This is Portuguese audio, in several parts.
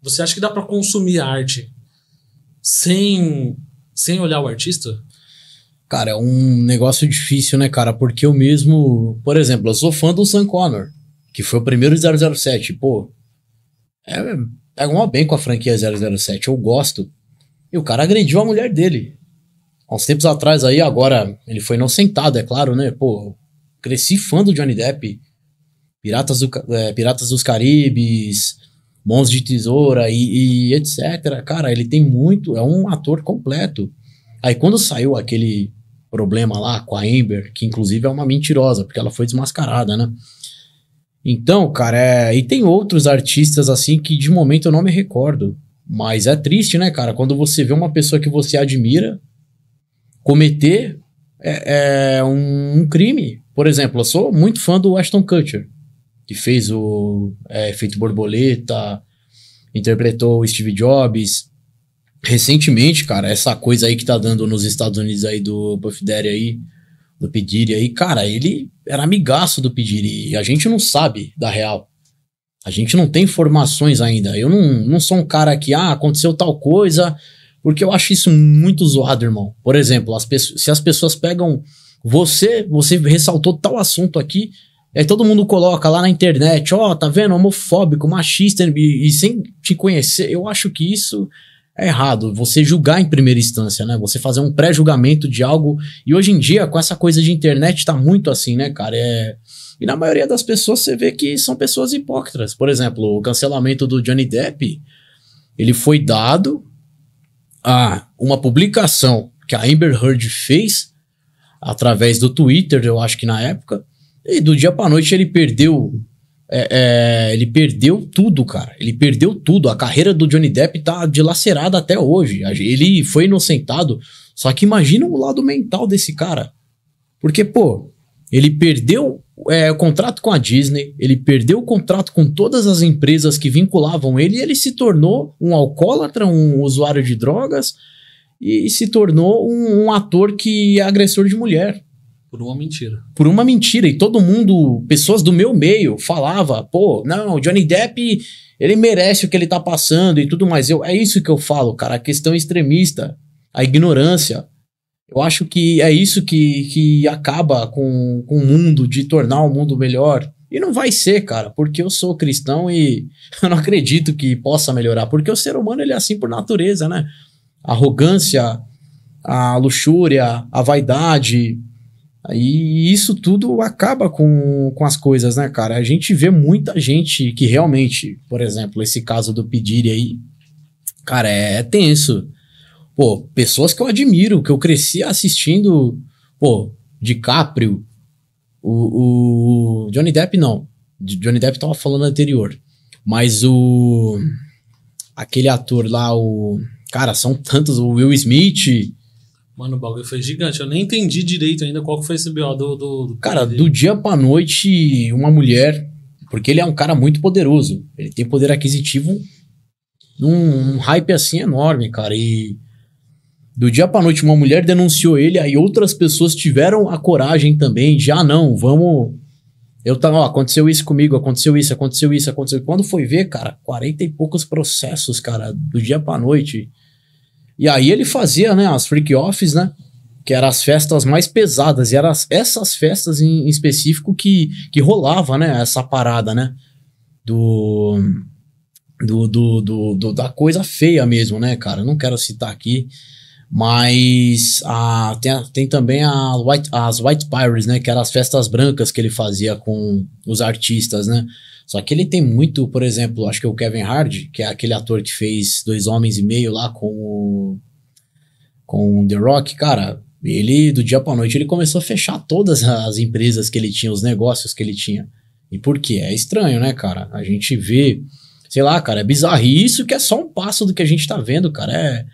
Você acha que dá pra consumir arte sem olhar o artista? Cara, é um negócio difícil, né, cara? Porque eu mesmo... Por exemplo, eu sou fã do Sean Connor, que foi o primeiro 007. Pô, pega mal bem com a franquia 007. Eu gosto. E o cara agrediu a mulher dele. Há uns tempos atrás aí, agora ele foi inocentado, é claro, né? Pô, cresci fã do Johnny Depp. Piratas dos Caribes, Mãos de Tesoura e etc. Cara, ele tem muito... É um ator completo. Aí quando saiu aquele problema lá com a Amber, que inclusive é uma mentirosa, porque ela foi desmascarada, né? Então, cara, e tem outros artistas assim que de momento eu não me recordo. Mas é triste, né, cara? Quando você vê uma pessoa que você admira cometer um crime. Por exemplo, eu sou muito fã do Ashton Kutcher, que fez o Efeito Borboleta, interpretou o Steve Jobs. Recentemente, cara, essa coisa aí que tá dando nos Estados Unidos aí do Puff Daddy aí, do P. Diddy aí, cara, ele era amigaço do P. Diddy e a gente não sabe da real. A gente não tem informações ainda. Eu não sou um cara que, aconteceu tal coisa, porque eu acho isso muito zoado, irmão. Por exemplo, se as pessoas pegam você ressaltou tal assunto aqui, aí todo mundo coloca lá na internet, tá vendo, homofóbico, machista, e sem te conhecer, eu acho que isso é errado, você julgar em primeira instância, né? Você fazer um pré-julgamento de algo. E hoje em dia, com essa coisa de internet, tá muito assim, né, cara? E na maioria das pessoas você vê que são pessoas hipócritas. Por exemplo, o cancelamento do Johnny Depp, ele foi dado a uma publicação que a Amber Heard fez através do Twitter, eu acho que na época, e do dia pra noite ele perdeu... ele perdeu tudo, cara. Ele perdeu tudo. A carreira do Johnny Depp tá dilacerada até hoje. Ele foi inocentado. Só que imagina o lado mental desse cara. Porque, pô, ele perdeu o contrato com a Disney, ele perdeu o contrato com todas as empresas que vinculavam ele, e ele se tornou um alcoólatra, um usuário de drogas, e se tornou um ator que é agressor de mulher. Por uma mentira. Por uma mentira. E todo mundo, pessoas do meu meio, falava, pô, não, o Johnny Depp, ele merece o que ele tá passando e tudo mais. É isso que eu falo, cara, a questão extremista, a ignorância. Eu acho que é isso que acaba com o mundo, de tornar o mundo melhor. E não vai ser, cara, porque eu sou cristão e eu não acredito que possa melhorar. Porque o ser humano, ele é assim por natureza, né? A arrogância, a luxúria, a vaidade... E isso tudo acaba com as coisas, né, cara? A gente vê muita gente que realmente, por exemplo, esse caso do P. Diddy aí, cara, é tenso. Pô, pessoas que eu admiro, que eu cresci assistindo, pô, DiCaprio, o Johnny Depp não. Johnny Depp tava falando anterior. Mas aquele ator lá, cara, são tantos, o Will Smith... Mano, o bagulho foi gigante. Eu nem entendi direito ainda qual que foi esse BO do cara, do dia pra noite, uma mulher... Porque ele é um cara muito poderoso. Ele tem poder aquisitivo num hype assim enorme, cara. E do dia pra noite, uma mulher denunciou ele, aí outras pessoas tiveram a coragem também de, não, vamos... aconteceu isso comigo, aconteceu isso. Quando foi ver, cara, 40 e poucos processos, cara, do dia pra noite... E aí ele fazia, né, as freak-offs, né, que eram as festas mais pesadas, e eram essas festas em específico que rolava, né, essa parada, né, da coisa feia mesmo, né, cara, não quero citar aqui, mas tem também as White Pirates, né, que eram as festas brancas que ele fazia com os artistas, né. Só que ele tem muito, por exemplo, acho que o Kevin Hart, que é aquele ator que fez 2 Homens e Meio lá com o The Rock, cara, ele, do dia pra noite, ele começou a fechar todas as empresas que ele tinha, os negócios que ele tinha. E por quê? É estranho, né, cara? A gente vê, sei lá, cara, é bizarro. E isso que é só um passo do que a gente tá vendo, cara.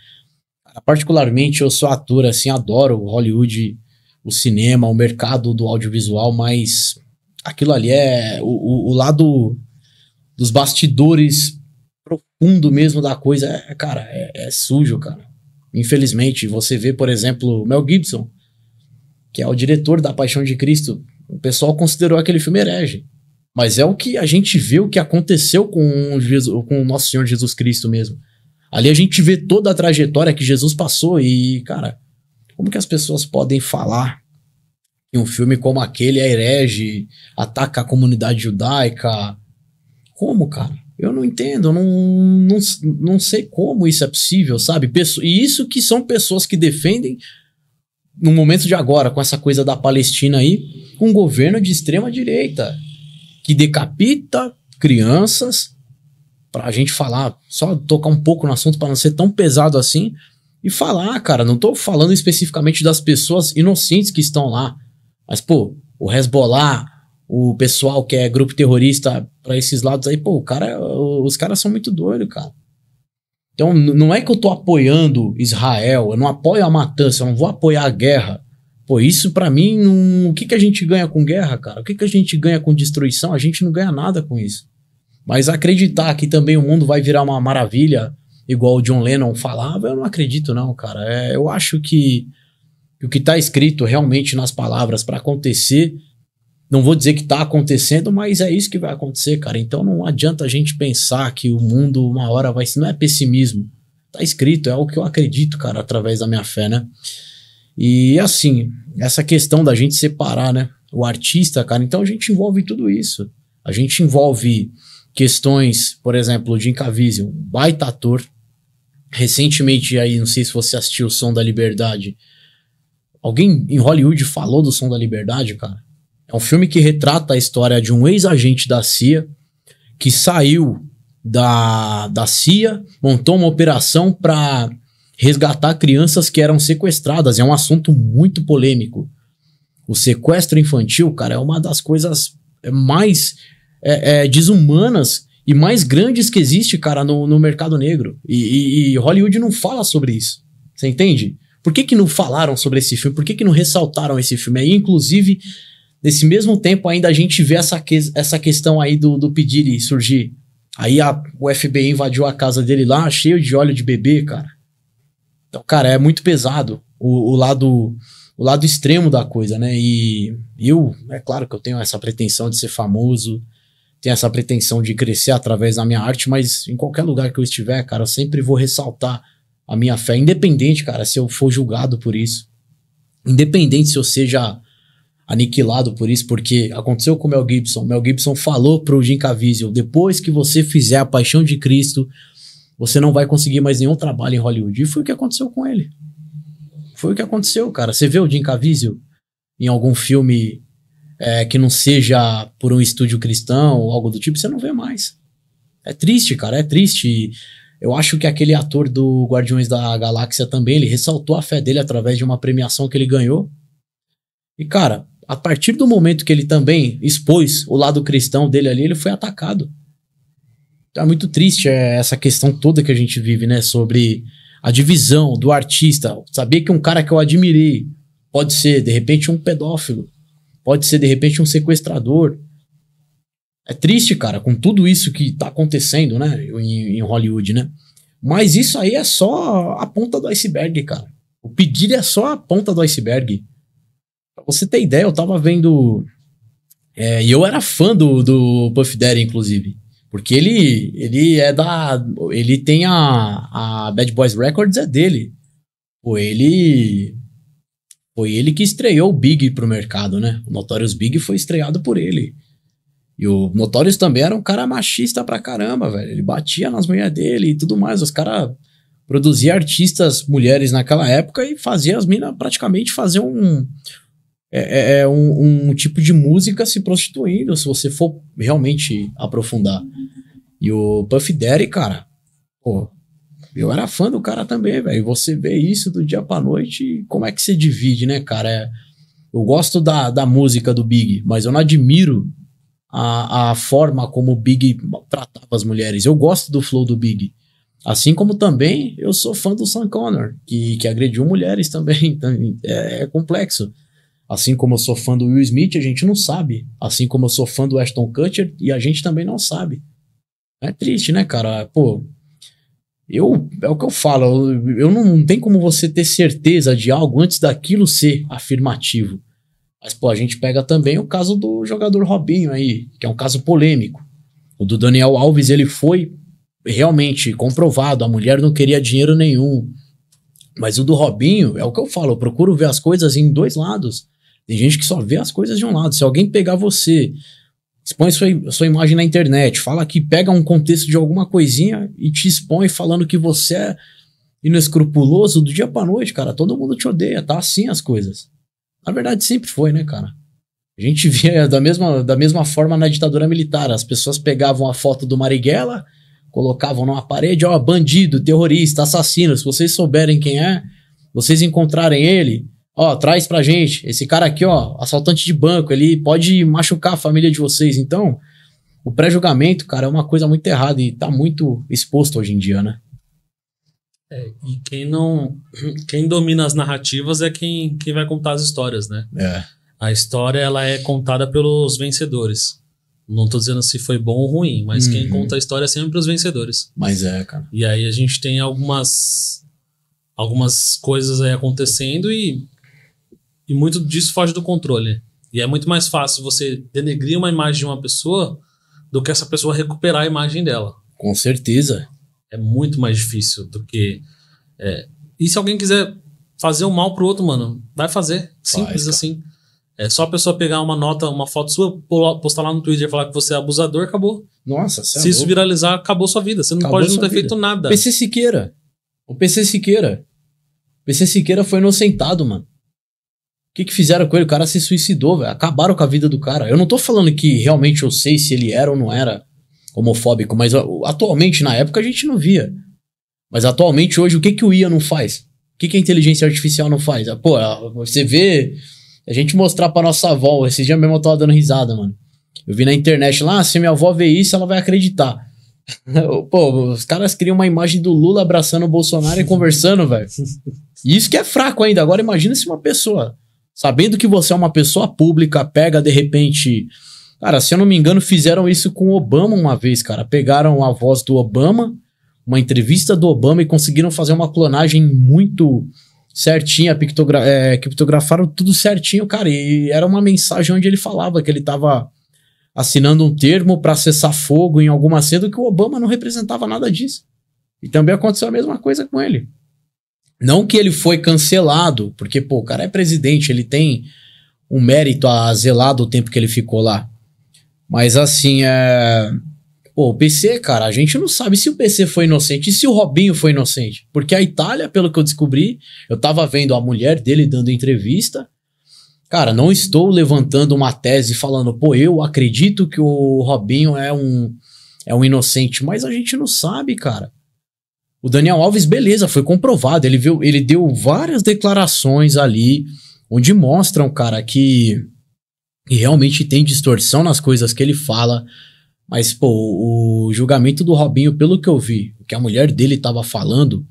Particularmente, eu sou ator, assim, adoro o Hollywood, o cinema, o mercado do audiovisual, mas... Aquilo ali é o lado dos bastidores profundo mesmo da coisa. Cara, é sujo, cara. Infelizmente, você vê, por exemplo, Mel Gibson, que é o diretor da Paixão de Cristo. O pessoal considerou aquele filme herege. Mas é o que a gente vê, o que aconteceu com o nosso Senhor Jesus Cristo mesmo. Ali a gente vê toda a trajetória que Jesus passou e, cara, como que as pessoas podem falar que um filme como aquele é herege, ataca a comunidade judaica? Como, cara? Eu não entendo, eu não sei como isso é possível, sabe? E isso que são pessoas que defendem, no momento de agora, com essa coisa da Palestina aí, um governo de extrema direita, que decapita crianças, pra gente falar, só tocar um pouco no assunto pra não ser tão pesado assim, e falar, cara, não tô falando especificamente das pessoas inocentes que estão lá, mas, pô, o Hezbollah, o pessoal que é grupo terrorista pra esses lados aí, pô, os caras são muito doidos, cara. Então, não é que eu tô apoiando Israel, eu não apoio a matança, eu não vou apoiar a guerra. Pô, isso pra mim, o que a gente ganha com guerra, cara? O que a gente ganha com destruição? A gente não ganha nada com isso. Mas acreditar que também o mundo vai virar uma maravilha, igual o John Lennon falava, eu não acredito não, cara. Eu acho que o que tá escrito realmente nas palavras pra acontecer, não vou dizer que tá acontecendo, mas é isso que vai acontecer, cara. Então não adianta a gente pensar que o mundo uma hora vai... Não é pessimismo. Tá escrito, é o que eu acredito, cara, através da minha fé, né? E assim, essa questão da gente separar, né? O artista, cara, então a gente envolve tudo isso. A gente envolve questões, por exemplo, o Jim Caviezel, um baita ator. Recentemente aí, não sei se você assistiu o Som da Liberdade. Alguém em Hollywood falou do Som da Liberdade, cara? É um filme que retrata a história de um ex-agente da CIA que saiu da CIA, montou uma operação para resgatar crianças que eram sequestradas. É um assunto muito polêmico. O sequestro infantil, cara, é uma das coisas mais desumanas e mais grandes que existe, cara, no mercado negro. E Hollywood não fala sobre isso. Você entende? Por que não falaram sobre esse filme? Por que não ressaltaram esse filme? Aí, inclusive, nesse mesmo tempo ainda a gente vê essa questão aí do P. surgir. Aí o FBI invadiu a casa dele lá, cheio de óleo de bebê, cara. Então, cara, é muito pesado o lado extremo da coisa, né? E é claro que eu tenho essa pretensão de ser famoso, tenho essa pretensão de crescer através da minha arte, mas em qualquer lugar que eu estiver, cara, eu sempre vou ressaltar a minha fé, independente, cara, se eu for julgado por isso, independente se eu seja aniquilado por isso, porque aconteceu com o Mel Gibson. Mel Gibson falou pro Jim Caviezel, depois que você fizer A Paixão de Cristo, você não vai conseguir mais nenhum trabalho em Hollywood. E foi o que aconteceu com ele. Foi o que aconteceu, cara. Você vê o Jim Caviezel em algum filme que não seja por um estúdio cristão ou algo do tipo, você não vê mais. É triste, cara, é triste. Eu acho que aquele ator do Guardiões da Galáxia também, ele ressaltou a fé dele através de uma premiação que ele ganhou. E, cara, a partir do momento que ele também expôs o lado cristão dele ali, ele foi atacado. É muito triste essa questão toda que a gente vive, né? Sobre a divisão do artista. Saber que um cara que eu admirei pode ser, de repente, um pedófilo. Pode ser, de repente, um sequestrador. É triste, cara, com tudo isso que tá acontecendo, né? Em Hollywood, né? Mas isso aí é só a ponta do iceberg, cara. O pedido é só a ponta do iceberg. Pra você ter ideia, eu tava vendo... e eu era fã do Puff Daddy, inclusive. Porque ele tem a Bad Boys Records, é dele. Foi ele que estreou o Big pro mercado, né? O Notorious Big foi estreado por ele. E o Notorious também era um cara machista pra caramba, velho. Ele batia nas mulheres dele e tudo mais. Os caras produziam artistas mulheres naquela época e faziam as minas praticamente fazer um tipo de música se prostituindo, se você for realmente aprofundar. E o Puff Daddy, cara, pô, eu era fã do cara também, velho. Você vê isso do dia pra noite, como é que você divide, né, cara? Eu gosto da música do Big, mas eu não admiro a forma como o Big tratava as mulheres. Eu gosto do flow do Big. Assim como também eu sou fã do Sean Connery, que agrediu mulheres também. Então, é complexo. Assim como eu sou fã do Will Smith, a gente não sabe. Assim como eu sou fã do Ashton Kutcher, e a gente também não sabe. É triste, né, cara? Pô, é o que eu falo. Eu não tem como você ter certeza de algo antes daquilo ser afirmativo. Mas, pô, a gente pega também o caso do jogador Robinho aí, que é um caso polêmico. O do Daniel Alves, ele foi realmente comprovado, a mulher não queria dinheiro nenhum. Mas o do Robinho, é o que eu falo, eu procuro ver as coisas em dois lados. Tem gente que só vê as coisas de um lado. Se alguém pegar você, expõe sua imagem na internet, fala que pega um contexto de alguma coisinha e te expõe falando que você é inescrupuloso, do dia pra noite, cara, todo mundo te odeia, tá assim as coisas. Na verdade sempre foi, né, cara? A gente via da mesma forma na ditadura militar, as pessoas pegavam a foto do Marighella, colocavam numa parede, ó, bandido, terrorista, assassino, se vocês souberem quem é, vocês encontrarem ele, ó, traz pra gente, esse cara aqui, ó, assaltante de banco, ele pode machucar a família de vocês. Então, o pré-julgamento, cara, é uma coisa muito errada e tá muito exposto hoje em dia, né? E quem domina as narrativas é quem vai contar as histórias, né? A história, ela é contada pelos vencedores. Não tô dizendo se foi bom ou ruim, mas quem conta a história é sempre os vencedores. Mas cara. E aí a gente tem algumas coisas aí acontecendo e muito disso foge do controle. E é muito mais fácil você denegrir uma imagem de uma pessoa do que essa pessoa recuperar a imagem dela. Com certeza. É muito mais difícil do que... E se alguém quiser fazer um mal pro outro, mano, vai fazer. Simples assim. É só a pessoa pegar uma foto sua, postar lá no Twitter e falar que você é abusador, acabou. Nossa, se isso viralizar, acabou sua vida. Você não pode não ter feito nada. PC Siqueira. O PC Siqueira foi inocentado, mano. O que fizeram com ele? O cara se suicidou, velho. Acabaram com a vida do cara. Eu não tô falando que realmente eu sei se ele era ou não era homofóbico, mas atualmente, na época, a gente não via. Mas atualmente, hoje, o que o IA não faz? O que a inteligência artificial não faz? Pô, você vê... A gente mostrar pra nossa avó, esse dia mesmo eu tava dando risada, mano. Eu vi na internet lá, se minha avó ver isso, ela vai acreditar. Pô, os caras criam uma imagem do Lula abraçando o Bolsonaro e conversando, velho. E isso que é fraco ainda. Agora imagina se uma pessoa, sabendo que você é uma pessoa pública, pega de repente... Cara, se eu não me engano, fizeram isso com o Obama uma vez, cara. Pegaram a voz do Obama, uma entrevista do Obama e conseguiram fazer uma clonagem muito... certinha, criptografaram tudo certinho, cara, e era uma mensagem onde ele falava que ele tava assinando um termo pra cessar fogo em alguma cena, que o Obama não representava nada disso. E também aconteceu a mesma coisa com ele. Não que ele foi cancelado, porque, pô, o cara é presidente, ele tem um mérito a zelar do tempo que ele ficou lá. Mas assim, pô, o PC, cara, a gente não sabe se o PC foi inocente e se o Robinho foi inocente. Porque a Itália, pelo que eu descobri, eu tava vendo a mulher dele dando entrevista. Cara, não estou levantando uma tese falando, pô, eu acredito que o Robinho é um inocente. Mas a gente não sabe, cara. O Daniel Alves, beleza, foi comprovado. Ele deu várias declarações ali, onde mostram, cara, que realmente tem distorção nas coisas que ele fala. Mas, pô, o julgamento do Robinho, pelo que eu vi, o que a mulher dele tava falando,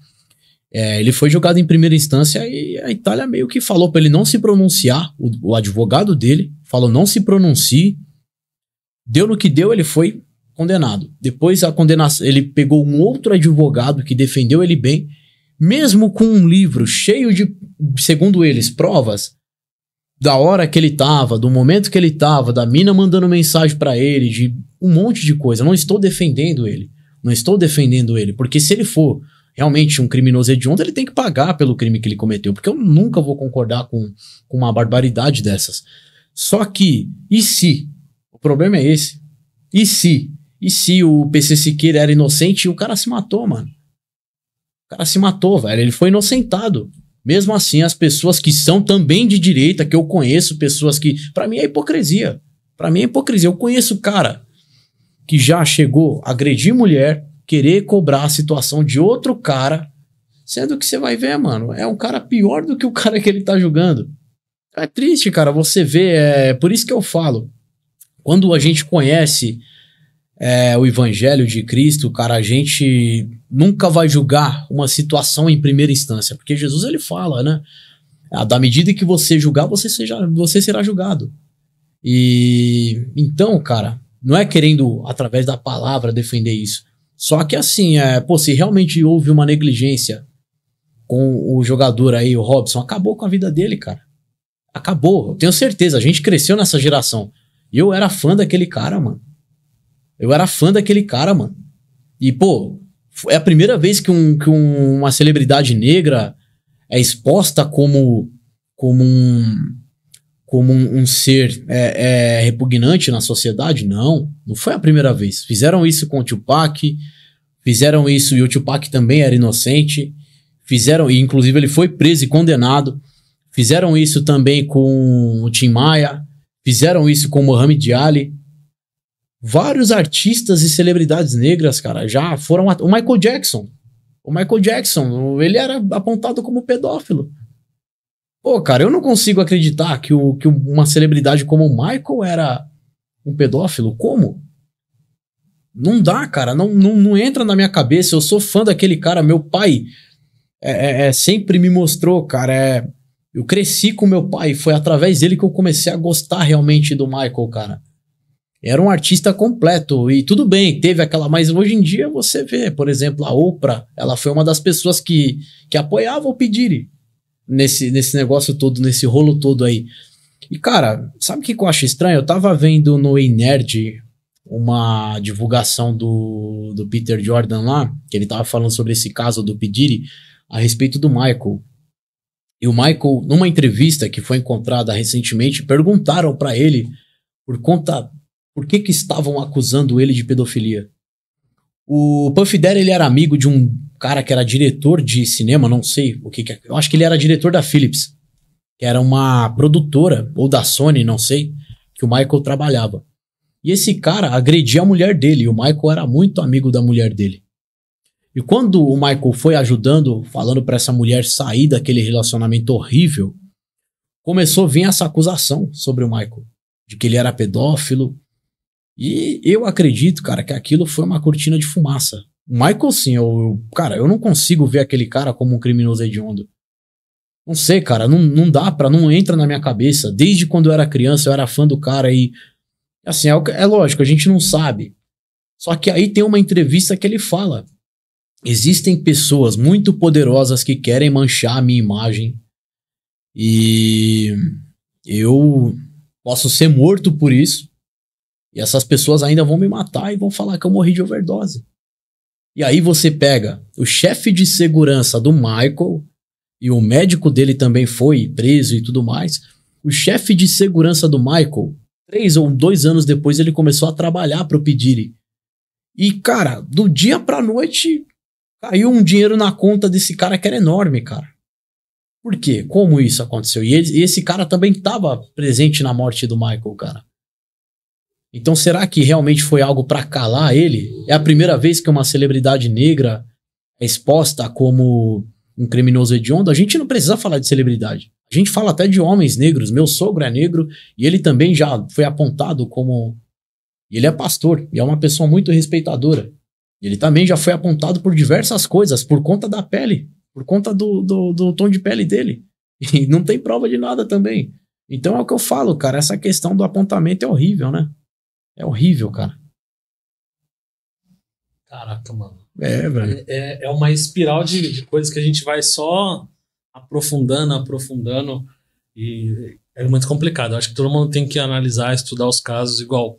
ele foi julgado em primeira instância e a Itália meio que falou pra ele não se pronunciar. O advogado dele falou não se pronuncie. Deu no que deu, ele foi condenado. Depois a condenação, ele pegou um outro advogado que defendeu ele bem, mesmo com um livro cheio de, segundo eles, provas da hora que ele tava, do momento que ele tava, da mina mandando mensagem pra ele, de um monte de coisa. Não estou defendendo ele. Não estou defendendo ele. Porque se ele for realmente um criminoso hediondo, ele tem que pagar pelo crime que ele cometeu. Porque eu nunca vou concordar com uma barbaridade dessas. Só que, e se? O problema é esse. E se o PC Siqueira era inocente e o cara se matou, mano? O cara se matou, velho. Ele foi inocentado. Mesmo assim, as pessoas que são também de direita, que eu conheço, pessoas que... Pra mim é hipocrisia. Pra mim é hipocrisia. Eu conheço cara que já chegou a agredir mulher, querer cobrar a situação de outro cara, sendo que você vai ver, mano, é um cara pior do que o cara que ele tá julgando. É triste, cara, você vê, por isso que eu falo, quando a gente conhece o evangelho de Cristo, cara, a gente nunca vai julgar uma situação em primeira instância, porque Jesus, ele fala, né, da medida que você julgar, você será julgado. E então, cara, não é querendo, através da palavra, defender isso. Só que assim, se realmente houve uma negligência com o jogador aí, o Robson, acabou com a vida dele, cara. Acabou, eu tenho certeza. A gente cresceu nessa geração. E eu era fã daquele cara, mano. E, pô, é a primeira vez que uma celebridade negra é exposta como um ser repugnante na sociedade? Não foi a primeira vez. Fizeram isso com o Tupac, fizeram isso, e o Tupac também era inocente, e inclusive ele foi preso e condenado, fizeram isso também com o Tim Maia, fizeram isso com o Muhammad Ali. Vários artistas e celebridades negras, cara, já foram... O Michael Jackson, ele era apontado como pedófilo. Pô, cara, eu não consigo acreditar que uma celebridade como o Michael era um pedófilo. Como? Não dá, cara. Não entra na minha cabeça. Eu sou fã daquele cara. Meu pai sempre me mostrou, cara. Eu cresci com meu pai. Foi através dele que eu comecei a gostar realmente do Michael, cara. Era um artista completo. E tudo bem, teve aquela... Mas hoje em dia você vê, por exemplo, a Oprah. Ela foi uma das pessoas que apoiava o P. Diddy nesse negócio todo, nesse rolo todo aí. E, cara, sabe o que eu acho estranho? Eu tava vendo no E-Nerd uma divulgação do Peter Jordan lá, que ele tava falando sobre esse caso do P. Diddy a respeito do Michael. E o Michael, numa entrevista que foi encontrada recentemente, perguntaram pra ele por que estavam acusando ele de pedofilia. O Puff Daddy, ele era amigo de um cara que era diretor de cinema, não sei o que é. Eu acho que ele era diretor da Philips, que era uma produtora, ou da Sony, não sei, que o Michael trabalhava. E esse cara agredia a mulher dele, e o Michael era muito amigo da mulher dele. E quando o Michael foi ajudando, falando pra essa mulher sair daquele relacionamento horrível, começou a vir essa acusação sobre o Michael, de que ele era pedófilo. E eu acredito, cara, que aquilo foi uma cortina de fumaça. O Michael, sim, cara, eu não consigo ver aquele cara como um criminoso hediondo. Não sei, cara, não entra na minha cabeça. Desde quando eu era criança, eu era fã do cara e, assim, é lógico, a gente não sabe. Só que aí tem uma entrevista que ele fala: existem pessoas muito poderosas que querem manchar a minha imagem e eu posso ser morto por isso. E essas pessoas ainda vão me matar e vão falar que eu morri de overdose. E aí você pega o chefe de segurança do Michael, e o médico dele também foi preso e tudo mais. O chefe de segurança do Michael, 3 ou 2 anos depois, ele começou a trabalhar pro P. Diddy. E, cara, do dia pra noite, caiu um dinheiro na conta desse cara que era enorme, cara. Por quê? Como isso aconteceu? E esse cara também estava presente na morte do Michael, cara. Então será que realmente foi algo pra calar ele? É a primeira vez que uma celebridade negra é exposta como um criminoso hediondo? A gente não precisa falar de celebridade. A gente fala até de homens negros. Meu sogro é negro e ele também já foi apontado como... Ele é pastor e é uma pessoa muito respeitadora. Ele também já foi apontado por diversas coisas, por conta da pele, por conta do tom de pele dele. E não tem prova de nada também. Então é o que eu falo, cara. Essa questão do apontamento é horrível, né? É horrível, cara. Caraca, mano. Velho. É uma espiral de coisas que a gente vai só aprofundando. E é muito complicado. Eu acho que todo mundo tem que analisar, estudar os casos igual.